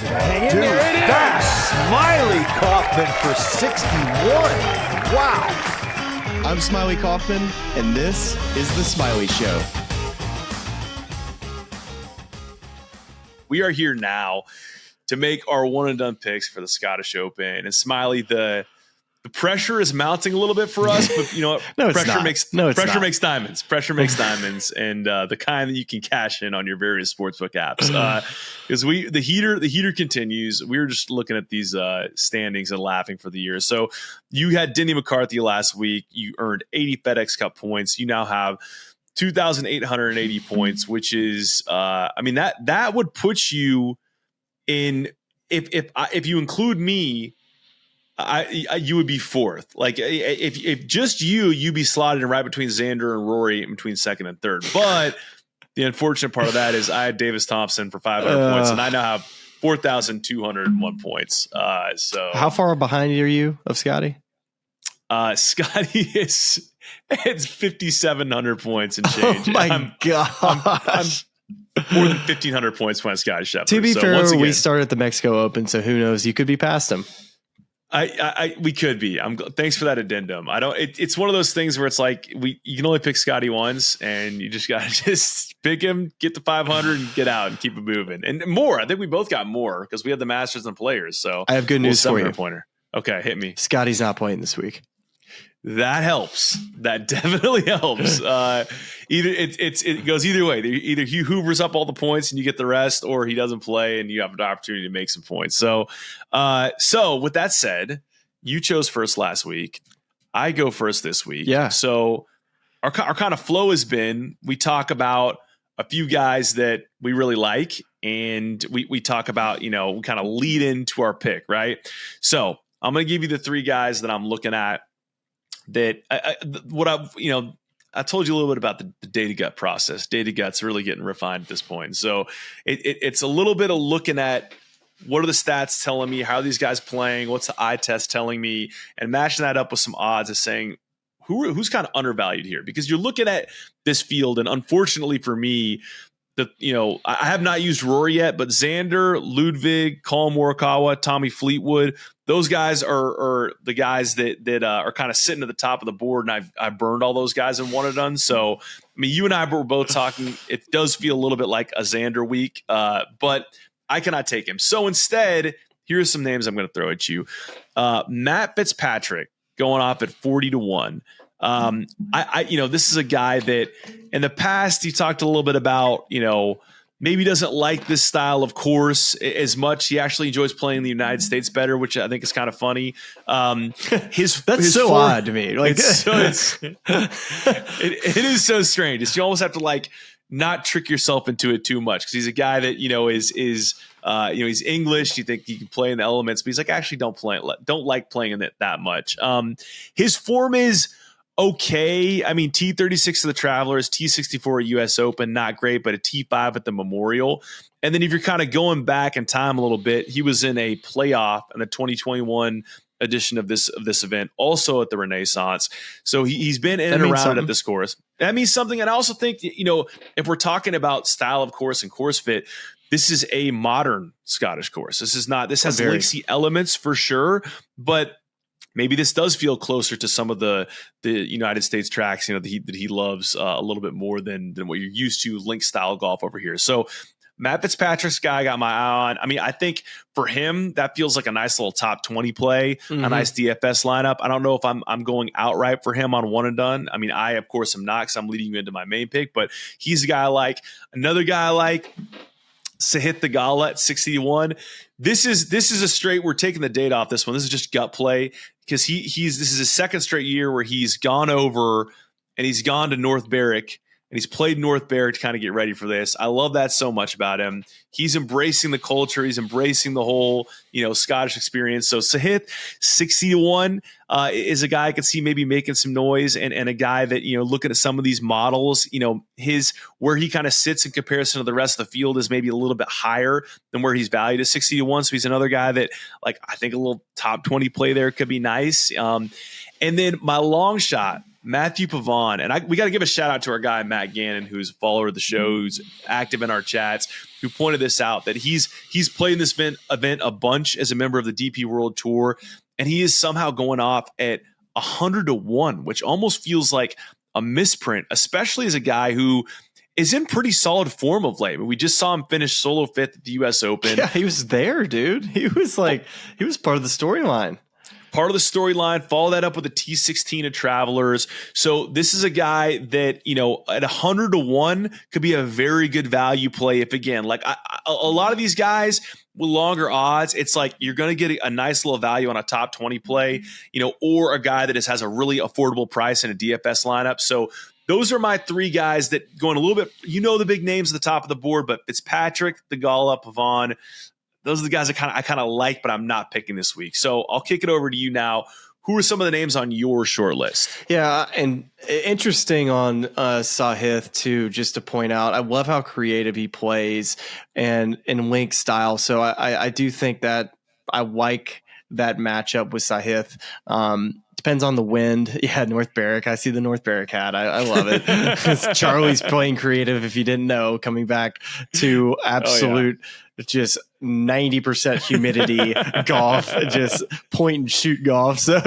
Hang in there. It is. Smylie Kaufman for 61. Wow. I'm Smylie Kaufman, and this is The Smylie Show. We are here now to make our one and done picks for the Scottish Open. And Smylie, the pressure is mounting a little bit for us, but you know what? No, pressure makes diamonds. Pressure makes diamonds, and the kind that you can cash in on your various sportsbook apps. Because the heater continues. We were just looking at these standings and laughing for the year. So you had Denny McCarthy last week. You earned 80 FedEx Cup points. You now have 2,880 points, which is, that would put you in. If you include me, you would be fourth. Like if just you'd be slotted in right between Xander and Rory in between second and third. But the unfortunate part of that is I had Davis Thompson for 500 points, and I now have 4,201 points. So how far behind are you of Scotty? Scotty it's 5,700 points and change. Oh my God. I'm more than 1,500 points behind Scotty Shepard. To be fair, once again, we started at the Mexico Open, so who knows? You could be past him. We could be. Thanks for that addendum. It's one of those things where it's like you can only pick Scotty once, and you just got to just pick him, get the 500, and get out and keep it moving. And more. I think we both got more because we had the Masters and Players. So I have good news for you. Pointer. Okay, hit me. Scotty's not playing this week. That helps. That definitely helps. It goes either way. Either he hoovers up all the points and you get the rest, or he doesn't play and you have an opportunity to make some points. So with that said, you chose first last week. I go first this week. Yeah. So our kind of flow has been, we talk about a few guys that we really like, and we talk about, we kind of lead into our pick, right? So I'm going to give you the three guys that I'm looking at. That I told you a little bit about the data gut process. Data gut's really getting refined at this point. So it's a little bit of looking at what are the stats telling me, how are these guys playing, what's the eye test telling me, and matching that up with some odds of saying who's kind of undervalued here. Because you're looking at this field, and unfortunately for me, I have not used Rory yet, but Xander, Ludwig, Colin Morikawa, Tommy Fleetwood, those guys are the guys that are kind of sitting at the top of the board, and I've burned all those guys and one and done. So, I mean, you and I were both talking. It does feel a little bit like a Xander week, but I cannot take him. So instead, here's some names I'm going to throw at you. Matt Fitzpatrick going off at 40-1. This is a guy that in the past he talked a little bit about, maybe doesn't like this style of course as much. He actually enjoys playing in the United States better, which I think is kind of funny. His odd to me. Like it is so strange. You almost have to not trick yourself into it too much, because he's a guy that he's English. You think he can play in the elements, but he's like, actually don't like playing in it that much. His form is okay. I mean, T36 of the Travelers, T64 at US Open, not great, but a T5 at the Memorial. And then if you're kind of going back in time a little bit, he was in a playoff in the 2021 edition of this event, also at the Renaissance. So he's been in and around it at this course. That means something. And I also think, if we're talking about style of course and course fit, this is a modern Scottish course. This has Linksy elements for sure, but maybe this does feel closer to some of the United States tracks, that he loves a little bit more than what you're used to link style golf over here. So Matt Fitzpatrick's guy I got my eye on. I mean, I think for him, that feels like a nice little top 20 play, a nice DFS lineup. I don't know if I'm going outright for him on one and done. I mean, I, of course, am not, because I'm leading you into my main pick, but he's a guy I like. Another guy I like, Sahith Theegala at 61. This is a straight, we're taking the date off this one. This is just gut play, because this is his second straight year where he's gone over and he's gone to North Berwick and he's played North Berwick to kind of get ready for this. I love that so much about him. He's embracing the culture. He's embracing the whole, Scottish experience. So Sahith, 61, is a guy I could see maybe making some noise, and a guy that, looking at some of these models, where he kind of sits in comparison to the rest of the field is maybe a little bit higher than where he's valued at 61. So he's another guy that, I think a little top 20 play there could be nice. And then my long shot, Matthew Pavon. And we got to give a shout out to our guy, Matt Gannon, who's a follower of the show, who's active in our chats, who pointed this out, that he's played in this event a bunch as a member of the DP World Tour, and he is somehow going off at 100-1, which almost feels like a misprint, especially as a guy who is in pretty solid form of late. I mean, we just saw him finish solo 5th at the U.S. Open. Yeah, he was there, dude. He was part of the storyline. Part of the storyline. Follow that up with a T16 at Travelers. So this is a guy that, at 100-1 could be a very good value play. If again, like a lot of these guys with longer odds, it's like you're going to get a nice little value on a top 20 play, or a guy that has a really affordable price in a DFS lineup. So those are my 3 guys that going a little bit, the big names at the top of the board, but Fitzpatrick, Theegala, Pavon. Those are the guys I kind of like, but I'm not picking this week. So I'll kick it over to you now. Who are some of the names on your short list? Yeah, and interesting on Sahith too, just to point out, I love how creative he plays and in link style. So I do think that I like that matchup with Sahith. Depends on the wind. Yeah, North Berwick. I see the North Berwick hat. I love it. Charlie's playing creative, if you didn't know, coming back to absolute just 90% humidity golf, just point and shoot golf. So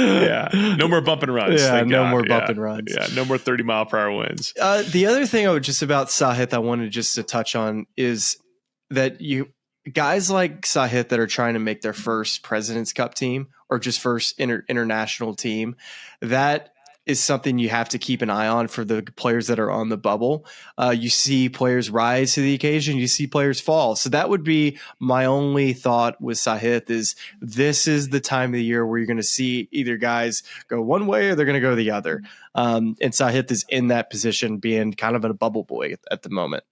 no more bump and runs. Yeah, no more bump and runs. Yeah, no more 30-mile-per-hour winds. The other thing I would just about Sahith I wanted just to touch on is that guys like Sahith that are trying to make their first President's Cup team or just first international team, that is something you have to keep an eye on for the players that are on the bubble. You see players rise to the occasion, you see players fall. So that would be my only thought with Sahith is this is the time of the year where you're going to see either guys go one way or they're going to go the other. And Sahith is in that position being kind of a bubble boy at the moment.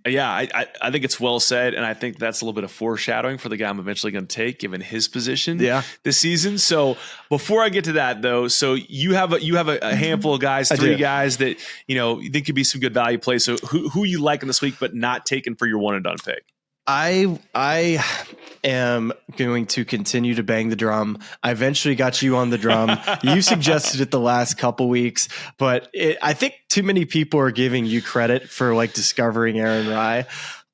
Yeah, I think it's well said, and I think that's a little bit of foreshadowing for the guy I'm eventually going to take, given his position this season. So before I get to that, though, so you have a handful of guys, 3 guys that you think could be some good value plays. So who you liking this week, but not taken for your one and done pick? I am going to continue to bang the drum. I eventually got you on the drum. You suggested it the last couple weeks, but I think too many people are giving you credit for discovering Aaron Rai.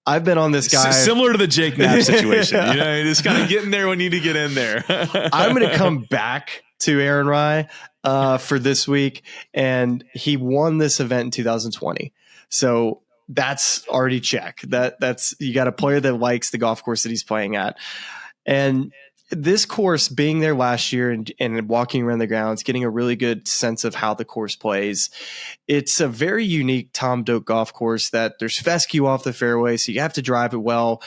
I've been on this guy similar to the Jake Knapp situation. Just kind of getting there when you need to get in there. I'm going to come back to Aaron Rai for this week, and he won this event in 2020. So that's already check. That's you got a player that likes the golf course that he's playing at. And this course, being there last year and walking around the grounds, getting a really good sense of how the course plays, it's a very unique Tom Doak golf course that there's fescue off the fairway, so you have to drive it well.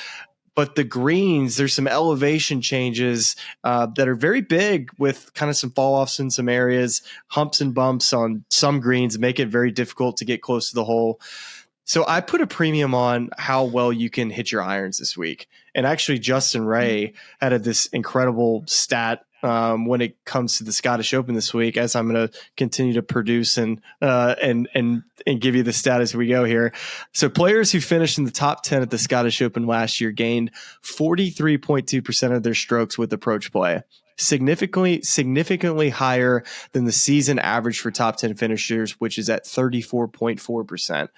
But the greens, there's some elevation changes that are very big with kind of some fall-offs in some areas, humps and bumps on some greens, make it very difficult to get close to the hole. So I put a premium on how well you can hit your irons this week. And actually, Justin Ray had this incredible stat when it comes to the Scottish Open this week, as I'm going to continue to produce and give you the stat as we go here. So players who finished in the top 10 at the Scottish Open last year gained 43.2% of their strokes with approach play. Significantly higher than the season average for top 10 finishers, which is at 34.4%.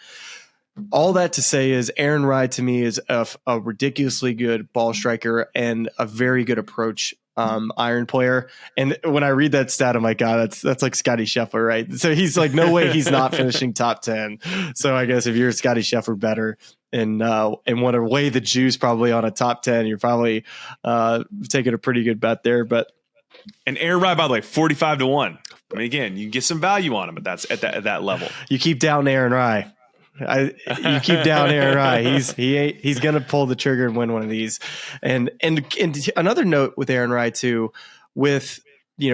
All that to say is Aaron Rai to me is a ridiculously good ball striker and a very good approach iron player. And when I read that stat, I'm like, God, that's like Scotty Scheffler, right? So he's like, no way he's not finishing top 10. So I guess if you're a Scotty Scheffler better and want to weigh the juice probably on a top 10, you're probably taking a pretty good bet there. And Aaron Rai, by the way, 45-1. I mean, again, you can get some value on him, but that's at that level. You keep down Aaron Rai. You keep down Aaron Rai. He's going to pull the trigger and win one of these. And another note with Aaron Rai too, with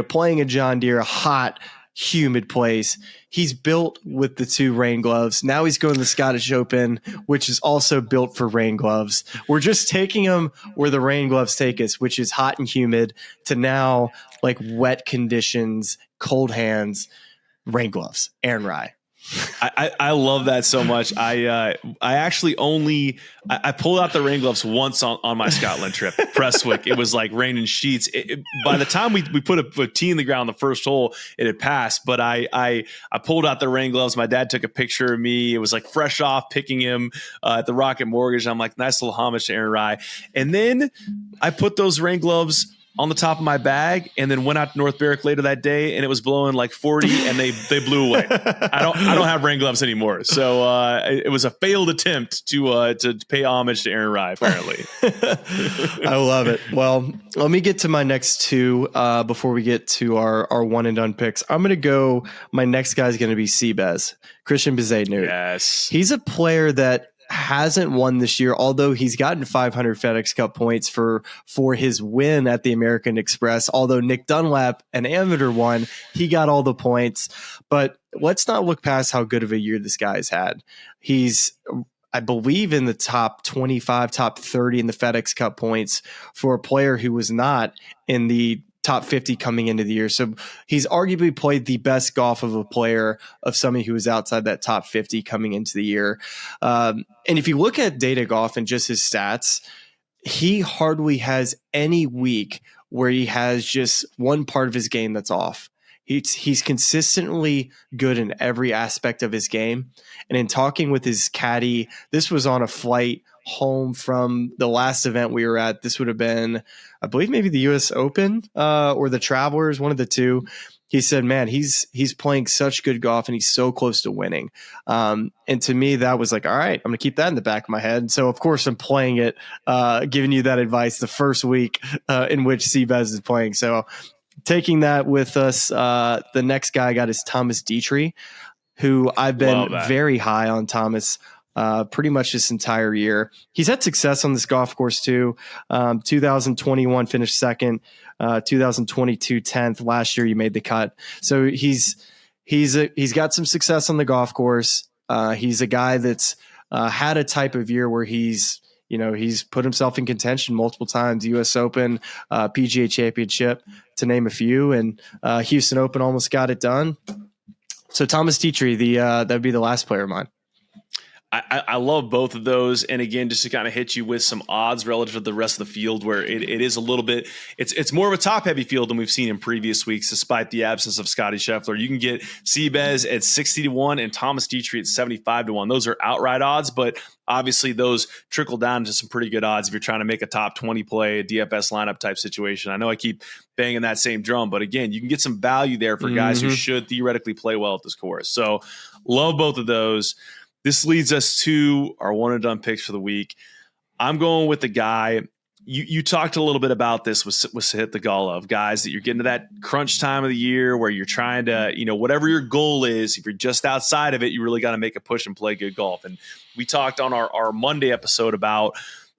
playing a John Deere, a hot, humid place. He's built with the 2 rain gloves. Now he's going to the Scottish Open, which is also built for rain gloves. We're just taking him where the rain gloves take us, which is hot and humid, to now like wet conditions, cold hands, rain gloves. Aaron Rai. I love that so much. I actually I pulled out the rain gloves once on my Scotland trip, Prestwick. It was like raining sheets. By the time we put a tee in the ground, the first hole, it had passed. But I pulled out the rain gloves. My dad took a picture of me. It was like fresh off picking him at the Rocket Mortgage. I'm like, nice little homage to Aaron Rye. And then I put those rain gloves on the top of my bag and then went out to North Berwick later that day, and it was blowing like 40 and they blew away. I don't have rain gloves anymore. So it was a failed attempt to pay homage to Aaron Rye, apparently. I love it. Well, let me get to my next two before we get to our one and done picks. I'm going to go, my next guy is going to be Seabez, Christian Bezaydnout. Yes. He's a player that hasn't won this year, although he's gotten 500 FedEx Cup points for his win at the American Express. Although Nick Dunlap, an amateur, won, he got all the points. But let's not look past how good of a year this guy's had. He's, I believe, in the top 25, top 30 in the FedEx Cup points for a player who was not in the top 50 coming into the year. So he's arguably played the best golf of a player of somebody who was outside that top 50 coming into the year. And if you look at data golf and just his stats, he hardly has any week where he has just one part of his game that's off. He's consistently good in every aspect of his game. And in talking with his caddy, this was on a flight home from the last event we were at. This would have been, I believe, maybe the US Open or the Travelers, one of the two. He said, man, he's playing such good golf and he's so close to winning. And to me, that was like, all right, I'm going to keep that in the back of my head. And so, of course, I'm playing it, giving you that advice the first week in which Seabez is playing. So taking that with us, the next guy I got is Thomas Dietrich, who I've been very high on Thomas pretty much this entire year. He's had success on this golf course too. 2021 finished second, 2022 10th. Last year he made the cut. So he's got some success on the golf course. He's a guy that's had a type of year where he's put himself in contention multiple times, US Open, PGA Championship, to name a few, and Houston Open almost got it done. So Thomas Dietrich, that'd be the last player of mine. I love both of those. And again, just to kind of hit you with some odds relative to the rest of the field, where it is a little bit, it's more of a top heavy field than we've seen in previous weeks, despite the absence of Scotty Scheffler. You can get Seabez at 60-1 and Thomas Dietrich at 75-1. Those are outright odds, but obviously those trickle down to some pretty good odds if you're trying to make a top 20 play, a DFS lineup type situation. I know I keep banging that same drum, but again, you can get some value there for guys who should theoretically play well at this course. So love both of those. This leads us to our one and done picks for the week. I'm going with the guy. You talked a little bit about this with Sahith Theegala, guys that you're getting to that crunch time of the year where you're trying to, whatever your goal is, if you're just outside of it, you really got to make a push and play good golf. And we talked on our Monday episode about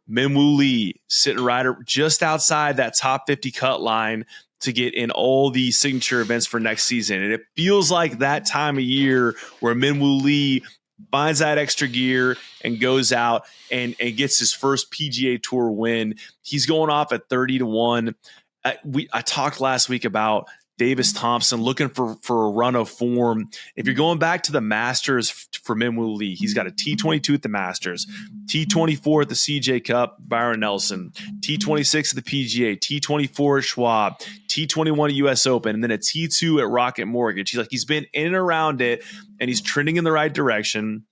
Minwoo Lee sitting right just outside that top 50 cut line to get in all the signature events for next season. And it feels like that time of year where Minwoo Lee finds that extra gear and goes out and gets his first PGA Tour win. He's going off at 30-1. I talked last week about Davis Thompson looking for a run of form. If you're going back to the Masters for Minwoo Lee, he's got a T22 at the Masters, T24 at the CJ Cup, Byron Nelson, T26 at the PGA, T24 at Schwab, T21 at US Open, and then a T2 at Rocket Mortgage. He's been in and around it, and he's trending in the right direction.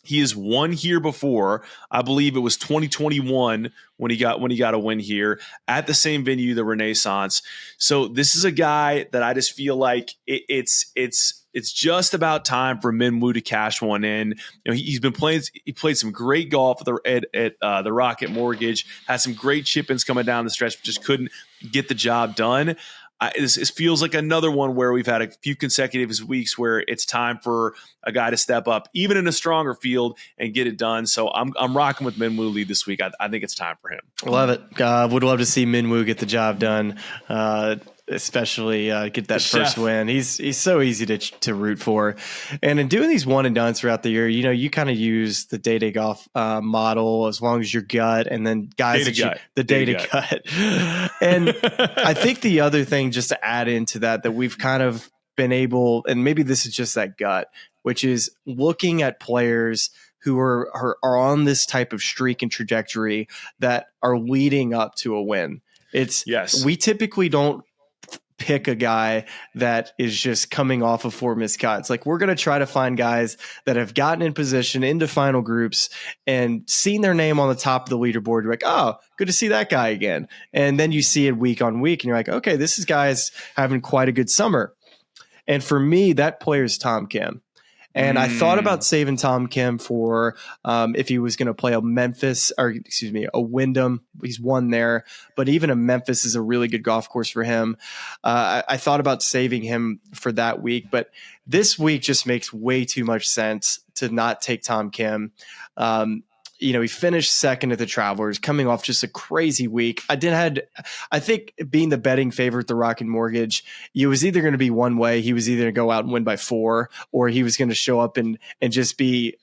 He has won here before. I believe it was 2021 when he got a win here at the same venue, the Renaissance. So this is a guy that I just feel like it's just about time for Minwoo to cash one in. He's been playing. He played some great golf at the Rocket Mortgage. Had some great chip-ins coming down the stretch, but just couldn't get the job done. It feels like another one where we've had a few consecutive weeks where it's time for a guy to step up, even in a stronger field, and get it done. So I'm rocking with Minwoo Lee this week. I think it's time for him. Love it. Would love to see Minwoo get the job done, especially get that first win. He's so easy to root for. And in doing these one and done throughout the year, you kind of use the day-to golf model as long as your gut, and then guys the data gut. And I think the other thing just to add into that we've kind of been able, and maybe this is just that gut, which is looking at players who are on this type of streak and trajectory that are leading up to a win. We typically don't pick a guy that is just coming off of 4 missed cuts. Like, we're going to try to find guys that have gotten in position into final groups and seen their name on the top of the leaderboard. You're like, oh, good to see that guy again. And then you see it week on week and you're like, okay, this is guy's having quite a good summer. And for me, that player is Tom Kim. And I thought about saving Tom Kim for if he was going to play a Wyndham. He's won there, but even a Memphis is a really good golf course for him. I thought about saving him for that week, but this week just makes way too much sense to not take Tom Kim. He finished second at the Travelers, coming off just a crazy week. I think being the betting favorite, the Rocket Mortgage, it was either going to be one way. He was either going to go out and win by 4, or he was going to show up and just be,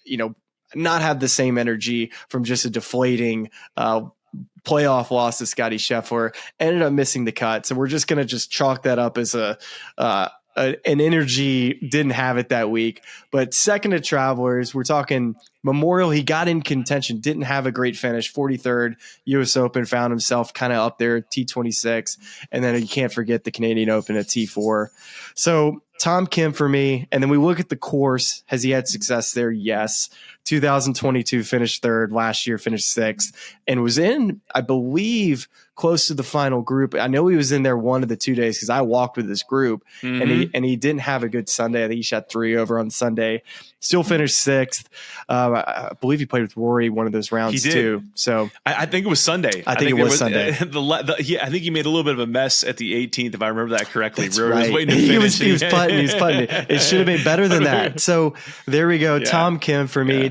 not have the same energy from just a deflating playoff loss to Scotty Scheffler. Ended up missing the cut. So we're just going to chalk that up as an energy, didn't have it that week. But second at Travelers, we're talking Memorial. He got in contention, didn't have a great finish. 43rd U.S. Open, found himself kind of up there at T26. And then you can't forget the Canadian Open at T4. So Tom Kim for me. And then we look at the course. Has he had success there? Yes. 2022 finished 3rd. Last year finished 6th and was in, I believe, close to the final group. I know he was in there one of the 2 days because I walked with this group, and he didn't have a good Sunday. I think he shot 3 over on Sunday. Still finished 6th. I believe he played with Rory one of those rounds too. So I think it was Sunday. I think it was Sunday. I think he made a little bit of a mess at the 18th, if I remember that correctly. That's right. Was waiting to finish. He was putting. It should have been better than that. So there we go. Yeah. Tom Kim for me. Yeah.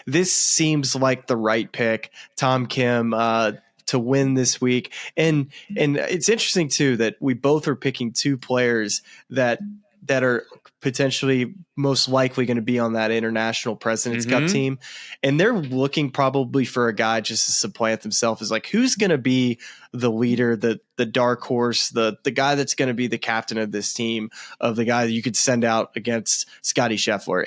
This seems like the right pick. Tom Kim to win this week. And it's interesting too that we both are picking 2 players that are potentially most likely going to be on that international President's Cup team. And they're looking probably for a guy just to supplant themselves as like, who's going to be the leader, the dark horse, the guy that's going to be the captain of this team, of the guy that you could send out against Scotty Scheffler.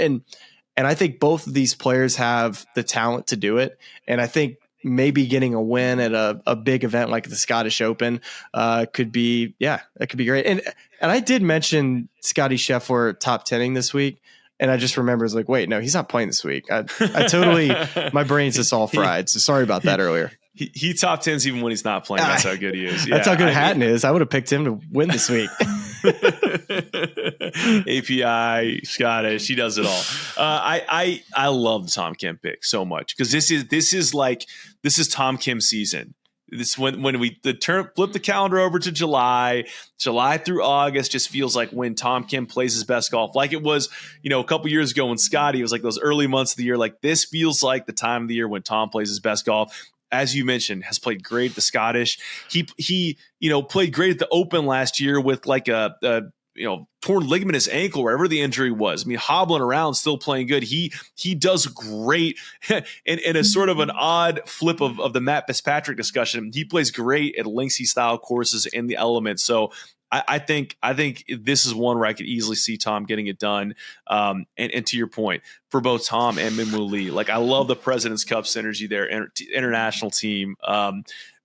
And I think both of these players have the talent to do it. And I think maybe getting a win at a big event like the Scottish Open could be great. And I did mention Scotty Scheffler top 10ing this week. And I just remember, it's like, wait, no, he's not playing this week. I totally, my brain's just all fried. So sorry about that earlier. He top 10s even when he's not playing. That's how good he is. Yeah, that's how good Hatton is. I would have picked him to win this week. API, Scottish, he does it all. I love the Tom Kim pick so much because this is Tom Kim season. This when we flip the calendar over to July through August just feels like when Tom Kim plays his best golf, like it was, a couple years ago when Scotty was like those early months of the year. Like this feels like the time of the year when Tom plays his best golf. As you mentioned, has played great at the Scottish. He played great at the Open last year with like a torn ligament in his ankle, wherever the injury was. I mean, hobbling around, still playing good. He does great in a sort of an odd flip of the Matt Fitzpatrick discussion. He plays great at linksy style courses in the elements. So I think this is one where I could easily see Tom getting it done. And to your point, for both Tom and Minwoo Lee, like I love the President's Cup synergy there, international team.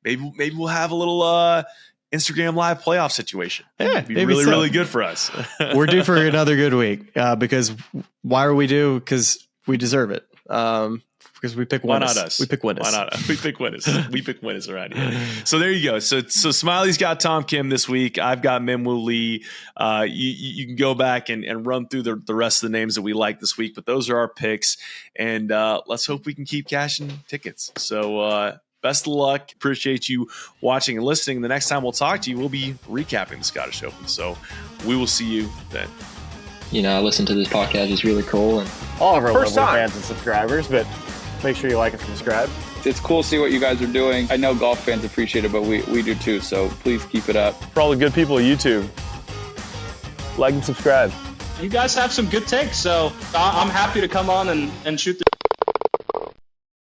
Maybe we'll have a little Instagram Live playoff situation. Yeah, it'd be really, really good for us. We're due for another good week because why are we due? Because we deserve it. Because we pick winners. Why not us? We pick winners. Why not us? We pick winners. We pick winners around here. So there you go. So Smiley's got Tom Kim this week. I've got Minwoo Lee. You can go back and run through the rest of the names that we like this week, but those are our picks. And let's hope we can keep cashing tickets. So best of luck. Appreciate you watching and listening. The next time we'll talk to you, we'll be recapping the Scottish Open. So we will see you then. I listen to this podcast. It's really cool. And all of our lovely fans and subscribers, but make sure you like and subscribe. It's cool to see what you guys are doing. I know golf fans appreciate it, but we do too. So please keep it up. For all the good people of YouTube, like and subscribe. You guys have some good takes, so I'm happy to come on and shoot the